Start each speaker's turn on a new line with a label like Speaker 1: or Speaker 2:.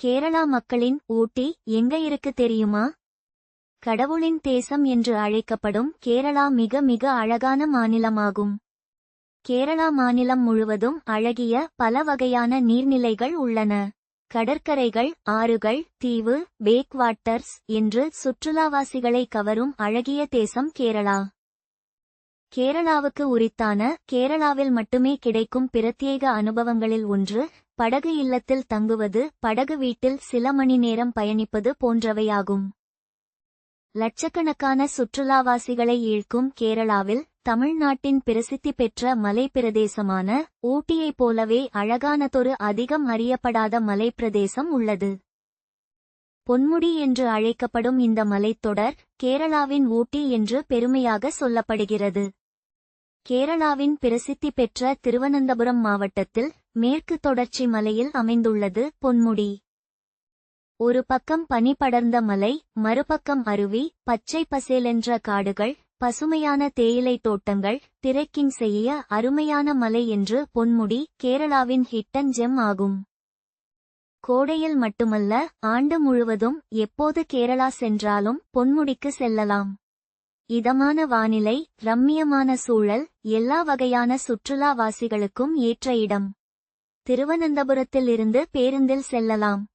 Speaker 1: கேரளா மக்களின் ஊட்டி எங்க இருக்கு தெரியுமா? கடவுளின் தேசம் என்று அழைக்கப்படும் கேரளா மிக மிக அழகான மாநிலமாகும். கேரளா மாநிலம் முழுவதும் அழகிய பல வகையான நீர்நிலைகள் உள்ளன. கடற்கரைகள், ஆறுகள், தீவு, பேக் வாட்டர்ஸ் என்று சுற்றுலாவாசிகளை கவரும் அழகிய தேசம் கேரளா. கேரளாவுக்கு உரித்தான கேரளாவில் மட்டுமே கிடைக்கும் பிரத்யேக அனுபவங்களில் ஒன்று படகு இல்லத்தில் தங்குவது, படகு வீட்டில் சில மணி நேரம் பயணிப்பது போன்றவையாகும். லட்சக்கணக்கான சுற்றுலாவாசிகளை ஈர்க்கும் கேரளாவில் தமிழ்நாட்டின் பிரசித்தி பெற்ற மலைப்பிரதேசமான ஊட்டியைப் போலவே அழகானதொரு அதிகம் அறியப்படாத மலைப்பிரதேசம் உள்ளது. பொன்முடி என்று அழைக்கப்படும் இந்த மலைத்தொடர் கேரளாவின் ஊட்டி என்று பெருமையாக சொல்லப்படுகிறது. கேரளாவின் பிரசித்தி பெற்ற திருவனந்தபுரம் மாவட்டத்தில் மேற்கு தொடர்ச்சி மலையில் அமைந்துள்ளது பொன்முடி. ஒரு பக்கம் பனி படர்ந்த மலை, மறுபக்கம் அருவி, பச்சை பசேலென்ற காடுகள், பசுமையான தேயிலை தோட்டங்கள், ட்ரெக்கிங் செய்ய அருமையான மலை என்று பொன்முடி கேரளாவின் ஹிட்டன் ஜெம் ஆகும். கோடையில் மட்டுமல்ல, ஆண்டு முழுவதும் எப்போது கேரளா சென்றாலும் பொன்முடிக்கு செல்லலாம். இதமான வானிலை, ரம்மியமான சூழல், எல்லா வகையான சுற்றுலாவாசிகளுக்கும் ஏற்ற இடம். திருவனந்தபுரத்தில் இருந்து பேருந்தில் செல்லலாம்.